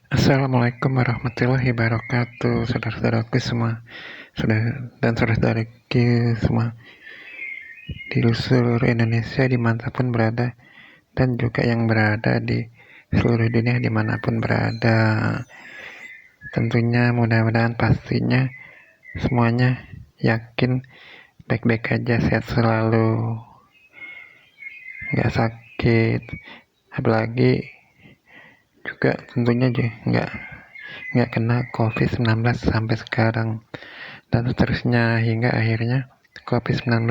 Assalamualaikum warahmatullahi wabarakatuh, saudara-saudaraku semua, dan saudara-saudaraku semua di seluruh Indonesia dimanapun berada, dan juga yang berada di seluruh dunia dimanapun berada. Tentunya mudah-mudahan pastinya semuanya yakin baik-baik aja, sehat selalu, nggak sakit, apalagi juga tentunya nggak kena COVID-19 sampai sekarang dan seterusnya hingga akhirnya COVID-19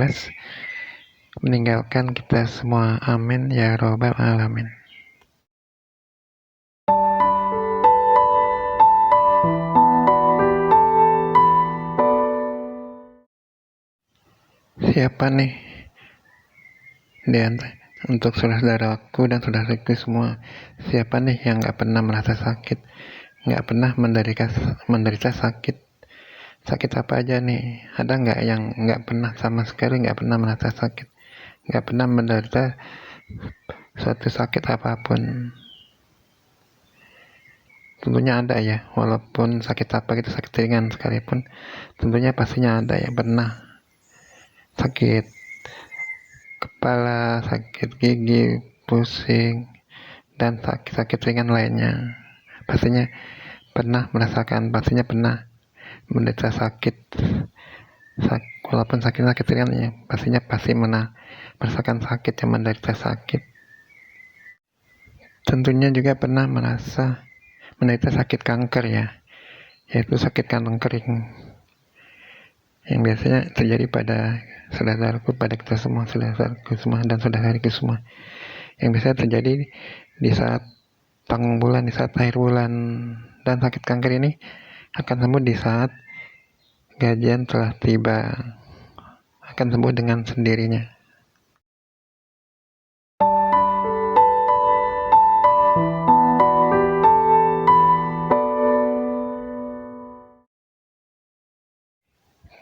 meninggalkan kita semua. Amin ya robbal alamin. Siapa nih dan untuk saudara-saudaraku dan saudaraku semua, siapa nih yang gak pernah merasa sakit, gak pernah menderita sakit apa aja nih? Ada nggak yang nggak pernah sama sekali nggak pernah merasa sakit, nggak pernah menderita suatu sakit apapun? Tentunya ada ya, walaupun sakit apa gitu, sakit ringan sekalipun, tentunya pastinya ada yang pernah sakit kepala, sakit gigi, pusing, dan sakit-sakit ringan lainnya. Pastinya pastinya pernah menderita walaupun sakit ringan ya, pasti merasakan sakit, yang menderita sakit. Tentunya juga pernah menderita sakit kanker ya, yaitu sakit kantong kering yang biasanya terjadi pada saudara-saudaraku, pada kita semua, saudara-saudaraku semua dan saudara-saudariku semua, yang biasanya terjadi di saat tanggung bulan, di saat akhir bulan. Dan sakit kanker ini akan sembuh di saat gajian telah tiba, akan sembuh dengan sendirinya.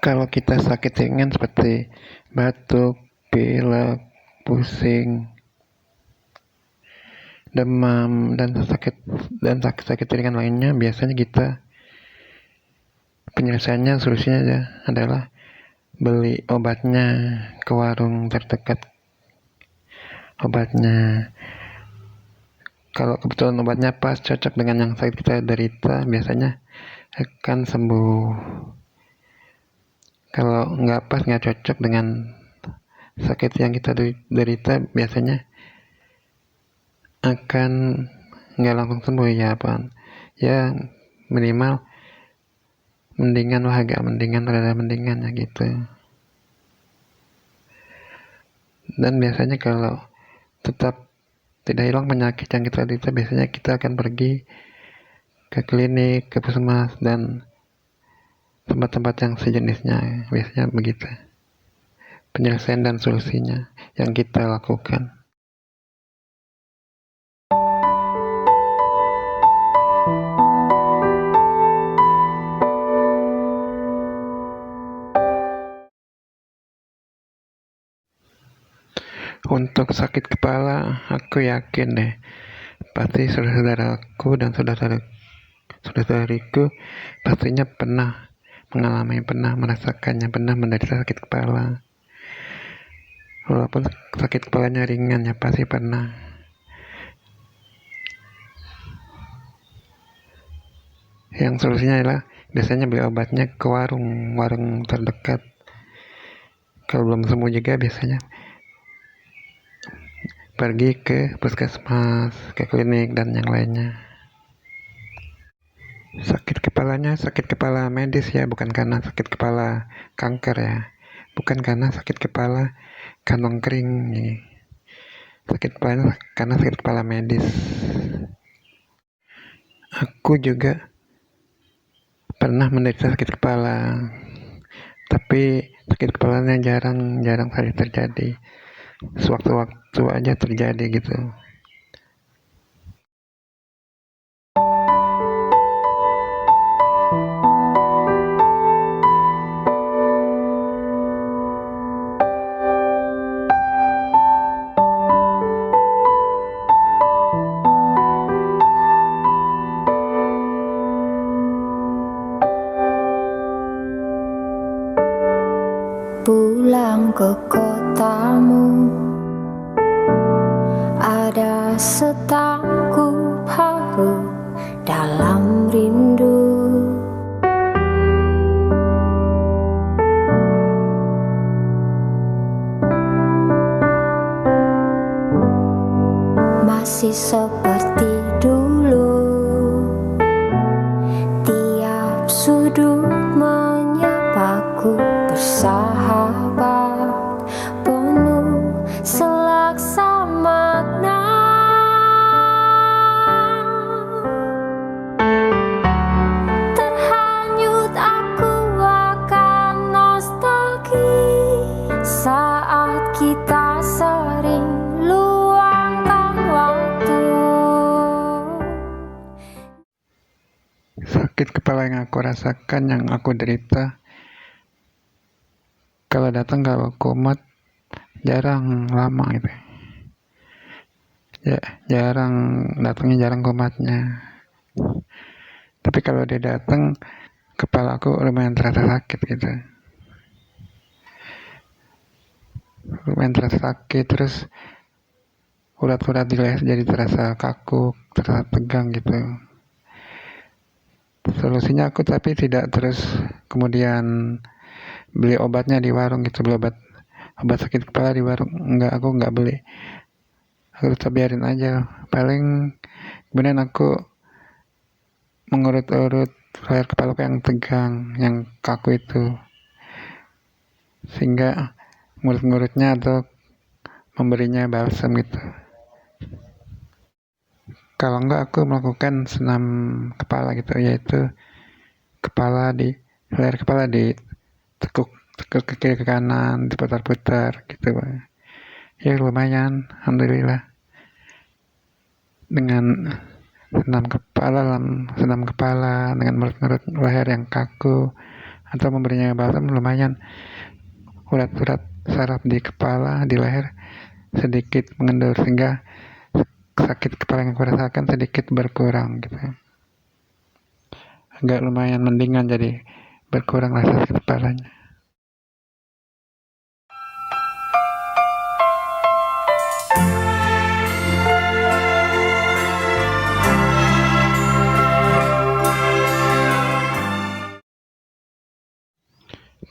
Kalau kita sakit ringan seperti batuk, pilek, pusing, demam, dan sakit ringan lainnya, biasanya penyelesaiannya, solusinya adalah beli obatnya ke warung terdekat. Obatnya, kalau kebetulan obatnya pas, cocok dengan yang sakit kita derita, biasanya akan sembuh. Kalau nggak pas, nggak cocok dengan sakit yang kita derita, biasanya akan nggak langsung sembuh ya, ya minimal mendingan lah, agak mendingan, rada mendingan ya gitu. Dan biasanya kalau tetap tidak hilang penyakit yang kita derita, biasanya kita akan pergi ke klinik, ke puskesmas, dan tempat-tempat yang sejenisnya. Biasanya begitu penyelesaian dan solusinya yang kita lakukan. Untuk sakit kepala, aku yakin deh, pasti saudara-saudaraku dan saudara-saudariku pastinya pernah merasakannya, pernah menderita sakit kepala. Walaupun sakit kepalanya ringan ya, pasti pernah. Yang solusinya adalah biasanya beli obatnya ke warung terdekat. Kalau belum sembuh juga, biasanya pergi ke puskesmas, ke klinik, dan yang lainnya. Sakit kepalanya sakit kepala medis ya, bukan karena sakit kepala kanker ya, bukan karena sakit kepala kantong kering nih. Sakit kepalanya karena sakit kepala medis. Aku juga pernah menderita sakit kepala, tapi sakit kepalanya jarang kali terjadi, sewaktu-waktu aja terjadi gitu. setangkup haru dalam rindu. Masih seperti dulu, tiap sudut menyapaku bersahabat, penuh selaksa makna. Terhanyut aku akan nostalgia saat kita sering luangkan waktu. Sakit kepala yang aku rasakan, yang aku derita, kalau datang kalau kumat jarang lama gitu ya, jarang kumatnya. Tapi kalau dia datang, kepala aku lumayan terasa sakit gitu, terus urat-urat di leher jadi terasa kaku, terasa tegang gitu. Solusinya aku tapi tidak terus kemudian beli obatnya di warung gitu, beli obat sakit kepala di warung, aku nggak beli, aku tetap biarin aja. Paling kemudian aku mengurut-urut leher kepala yang tegang, yang kaku itu, sehingga ngurut-ngurutnya atau memberinya balsam gitu. Kalau enggak, aku melakukan senam kepala gitu, yaitu leher kepala ditekuk ke kiri ke kanan, diputar-putar gitu. Ya lumayan, alhamdulillah. Dengan senam kepala dengan menurut leher yang kaku atau memberinya balsam, lumayan urat-urat saraf di kepala, di leher sedikit mengendur, sehingga sakit kepala yang aku rasakan sedikit berkurang gitu. Agak lumayan mendingan, jadi berkurang rasa sakit kepalanya.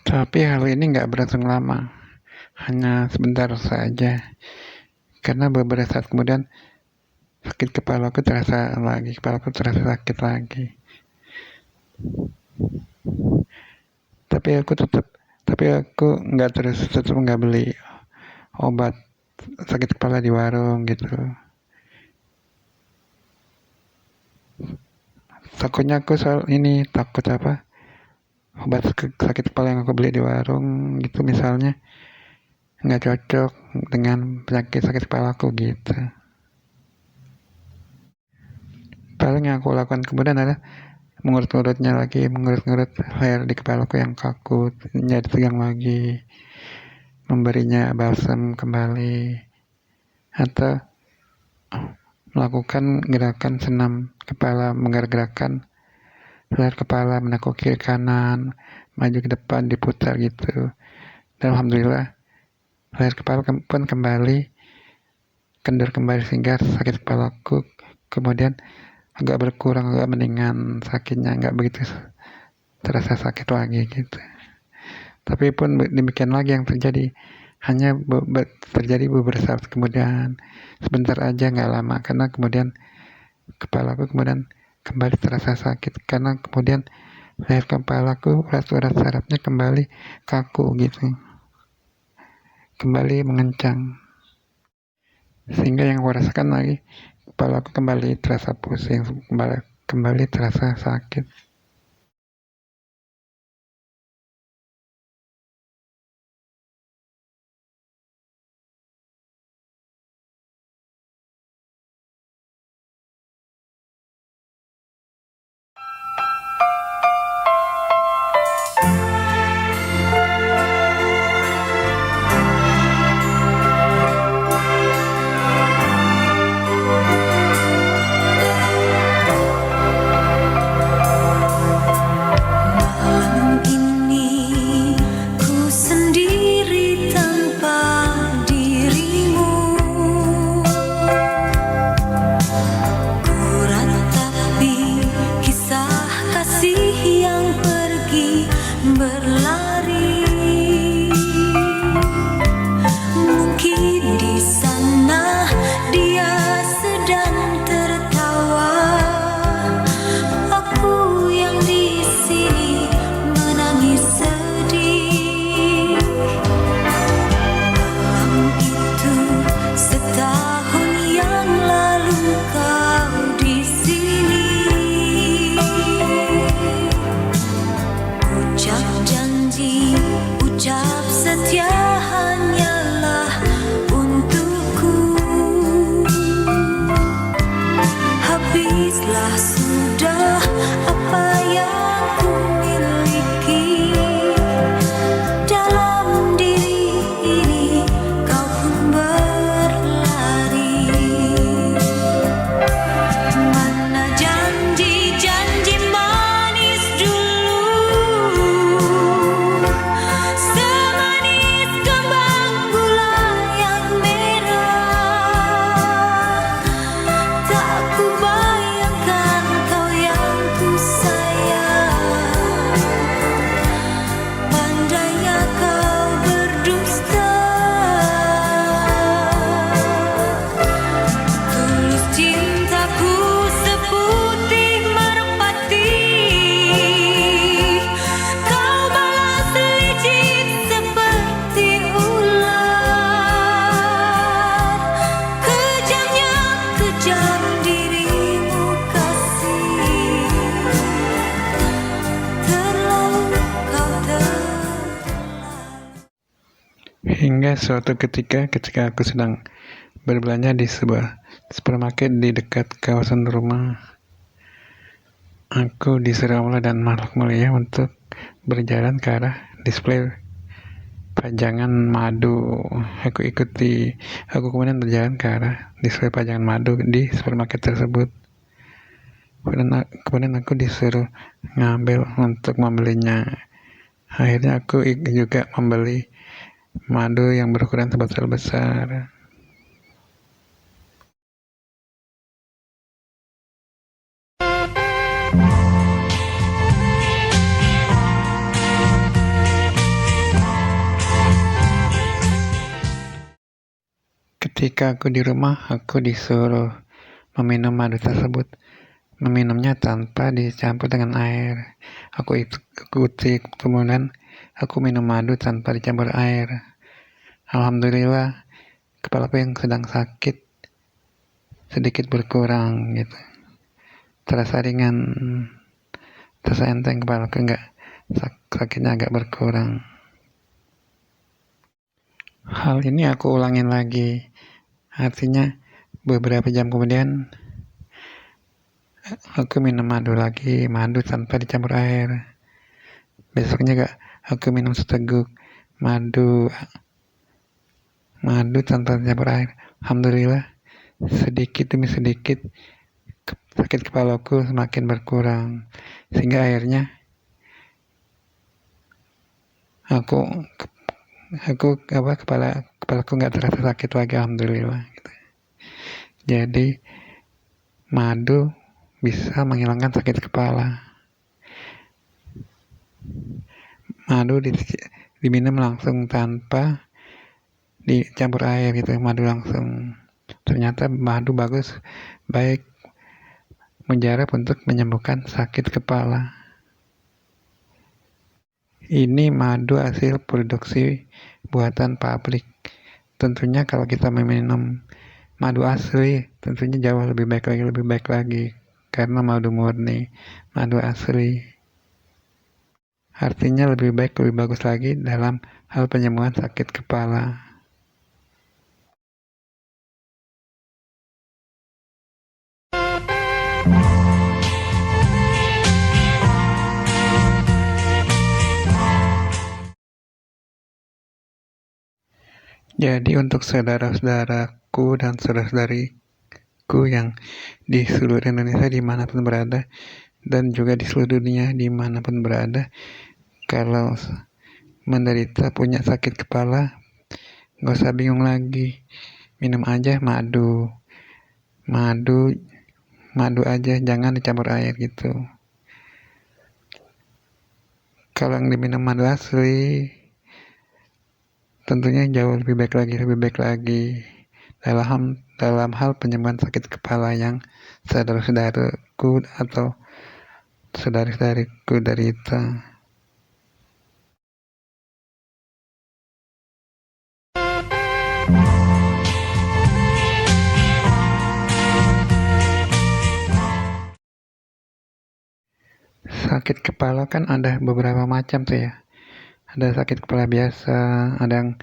Tapi hal ini nggak berlangsung lama, hanya sebentar saja, karena beberapa saat kemudian sakit kepalaku terasa sakit lagi. Tapi aku tetap nggak beli obat sakit kepala di warung gitu. Takutnya aku takut obat sakit kepala yang aku beli di warung gitu misalnya nggak cocok dengan penyakit sakit kepala aku gitu. Paling yang aku lakukan kemudian adalah mengurut-ngurut leher di kepalaku yang kaku jadi tegang lagi, memberinya balsam kembali, atau melakukan gerakan senam kepala, menggerakkan leher kepala, menekuk kiri kanan, maju ke depan, diputar gitu. Dan alhamdulillah leher kepala pun kendur kembali, sehingga sakit kepalaku kemudian agak berkurang, agak mendingan sakitnya, nggak begitu terasa sakit lagi gitu. Tapi pun demikian lagi yang terjadi, hanya terjadi beberapa saat kemudian, sebentar aja, nggak lama, karena kemudian kepalaku kemudian kembali terasa sakit, karena kemudian leher kepalaku, urat-urat sarafnya kembali kaku gitu, kembali mengencang, sehingga yang aku rasakan lagi, kepalaku kembali terasa pusing, kembali terasa sakit. Ada suatu ketika aku sedang berbelanja di sebuah supermarket di dekat kawasan rumah. Aku disuruh Allah dan makhluk mulia untuk berjalan ke arah display pajangan madu. Aku kemudian berjalan ke arah display pajangan madu di supermarket tersebut. Kemudian aku disuruh ngambil untuk membelinya. Akhirnya aku juga membeli madu yang berukuran sebesar-besar. Ketika aku di rumah, aku disuruh meminum madu tersebut. Meminumnya tanpa dicampur dengan air. Aku ikuti, kemudian aku minum madu tanpa dicampur air. Alhamdulillah, kepalaku yang sedang sakit sedikit berkurang gitu. Terasa ringan, terasa enteng, kepalaku sakitnya agak berkurang. Hal ini aku ulangin lagi. Artinya beberapa jam kemudian aku minum madu tanpa dicampur air. Besoknya aku minum seteguk madu tanpa dicampur air. Alhamdulillah, sedikit demi sedikit sakit kepalaku semakin berkurang, sehingga akhirnya kepalaku nggak terasa sakit lagi, alhamdulillah gitu. Jadi madu bisa menghilangkan sakit kepala. Madu diminum langsung tanpa dicampur air gitu, madu langsung. Ternyata madu baik mujarab untuk menyembuhkan sakit kepala. Ini madu hasil produksi buatan pabrik. Tentunya kalau kita meminum madu asli, tentunya jauh lebih baik lagi karena madu murni, madu asli. Artinya lebih bagus lagi dalam hal penyembuhan sakit kepala. Jadi untuk saudara-saudaraku dan saudara-saudariku yang di seluruh Indonesia dimanapun berada, dan juga di seluruh dunia dimanapun berada, kalau menderita punya sakit kepala, gak usah bingung lagi, minum aja madu aja, jangan dicampur air gitu. Kalau yang diminum madu asli, tentunya jauh lebih baik lagi dalam hal penyembuhan sakit kepala yang saudara-saudaraku atau saudara-saudariku derita. Sakit kepala kan ada beberapa macam tuh ya. Ada sakit kepala biasa, ada yang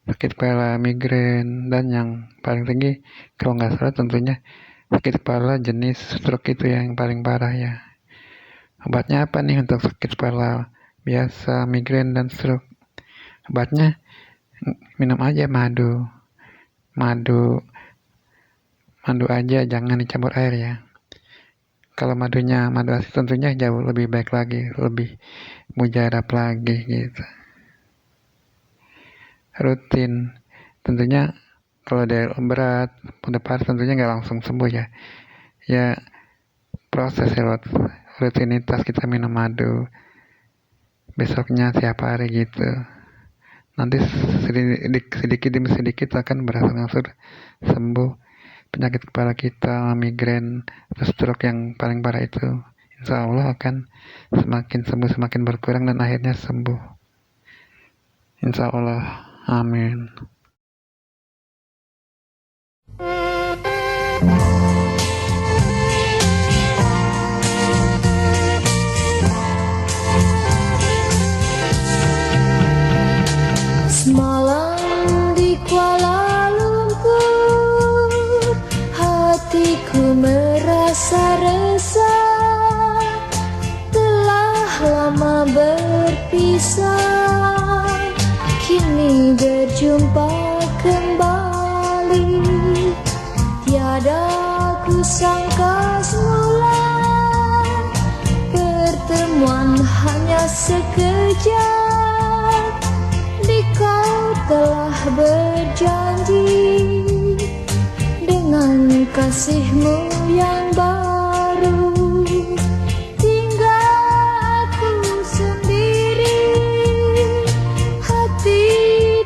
sakit kepala migrain, dan yang paling tinggi kalau nggak salah tentunya sakit kepala jenis stroke itu yang paling parah ya. Obatnya apa nih untuk sakit kepala biasa, migrain, dan stroke? Obatnya minum aja madu aja, jangan dicampur air ya. Kalau madu asli tentunya jauh lebih baik lagi, lebih mujarab lagi gitu. Rutin, tentunya kalau ada berat, parah tentunya nggak langsung sembuh ya. Ya proses ya, rutinitas kita minum madu, besoknya tiap hari gitu. Nanti sedikit demi sedikit akan berangsur sembuh penyakit kepala kita, migrain, atau stroke yang paling parah itu. Insya Allah akan semakin sembuh, semakin berkurang, dan akhirnya sembuh. Insya Allah. Amin. Semalam Tiada ku sangka semula pertemuan hanya sekejap. Di kau telah berjanji dengan kasihmu yang baru. Tinggal aku sendiri, hati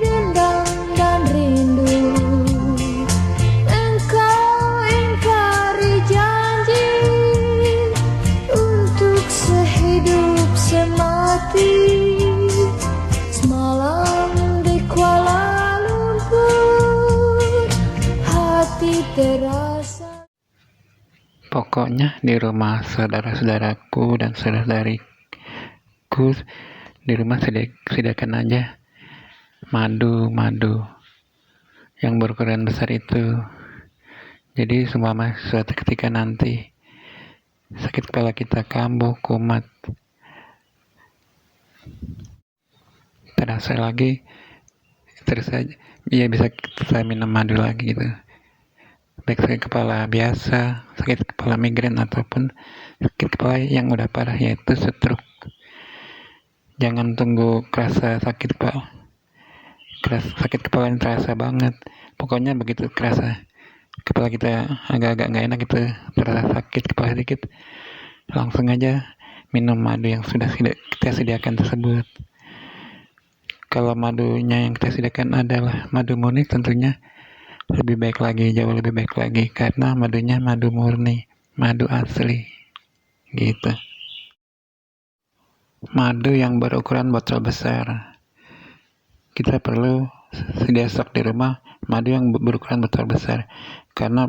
dendam dan rindu. Engkau ingkari janji untuk sehidup semati. Semalam di Kuala Lumpur, hati terasa. Pokoknya di rumah saudara-saudaraku dan saudara-saudariku, di rumah sediakan aja madu yang berukuran besar itu. Jadi semua suatu ketika nanti sakit kepala kita kambuh, kumat, terasa lagi, terus aja ya bisa kita minum madu lagi gitu. Baik sakit kepala biasa, sakit kepala migrain, ataupun sakit kepala yang udah parah, yaitu stroke. Jangan tunggu kerasa sakit kepala yang terasa banget. Pokoknya begitu kerasa kepala kita agak-agak nggak enak gitu, terasa sakit kepala sedikit, langsung aja minum madu yang sudah kita sediakan tersebut. Kalau madunya yang kita sediakan adalah madu murni, tentunya lebih baik lagi, jauh lebih baik lagi, karena madunya madu murni, madu asli gitu. Madu yang berukuran botol besar, kita perlu sedia stok di rumah madu yang berukuran botol besar, karena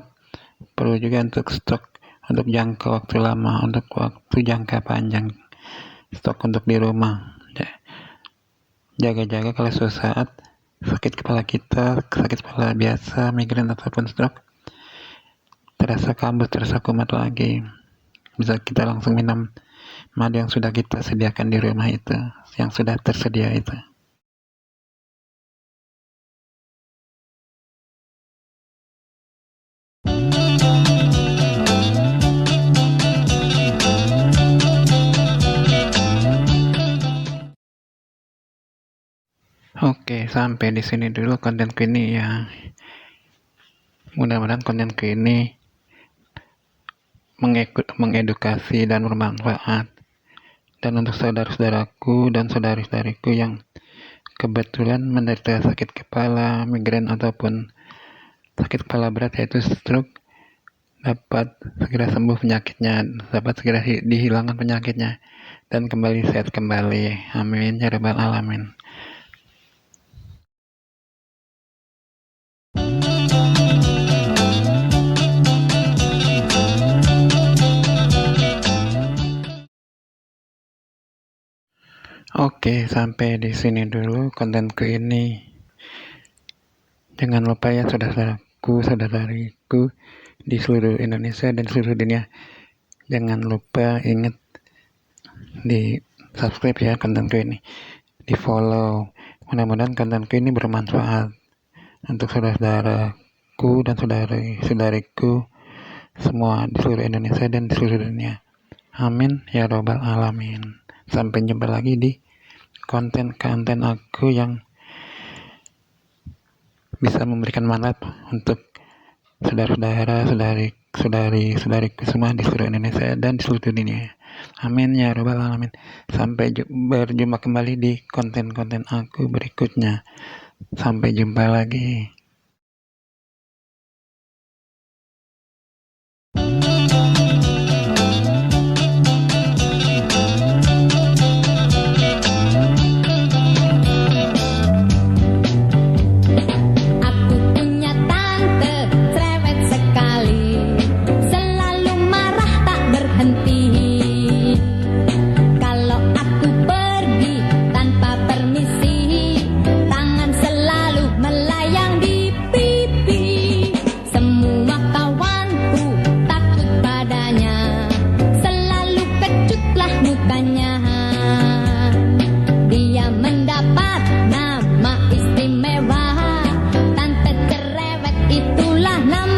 perlu juga untuk stok untuk jangka waktu lama, untuk waktu jangka panjang, stok untuk di rumah. Jaga-jaga kalau suatu saat sakit kepala kita, sakit kepala biasa, migrain ataupun stroke, terasa kambuh, terasa kumat lagi, bisa kita langsung minum madu yang sudah kita sediakan di rumah itu, yang sudah tersedia itu. Oke, sampai di sini dulu kontenku ini ya. Mudah-mudahan kontenku ini mengedukasi dan bermanfaat. Dan untuk saudara-saudaraku dan saudari-saudariku yang kebetulan menderita sakit kepala, migrain ataupun sakit kepala berat yaitu stroke, dapat segera sembuh penyakitnya, dapat segera dihilangkan penyakitnya, dan kembali sehat kembali. Amin ya rabbal alamin. Oke, sampai di sini dulu kontenku ini. Jangan lupa ya saudara-saudaraku, saudariku di seluruh Indonesia dan seluruh dunia. Jangan lupa ingat di subscribe ya kontenku ini, di follow. Mudah-mudahan kontenku ini bermanfaat untuk saudara-saudaraku dan saudari-saudariku semua di seluruh Indonesia dan di seluruh dunia. Amin ya rabbal alamin. Sampai jumpa lagi di konten-konten aku yang bisa memberikan manfaat untuk saudara-saudara, saudari-saudariku semua di seluruh Indonesia dan di seluruh dunia. Amin ya rabbal alamin. Sampai berjumpa kembali di konten-konten aku berikutnya. Sampai jumpa lagi. Itulah nama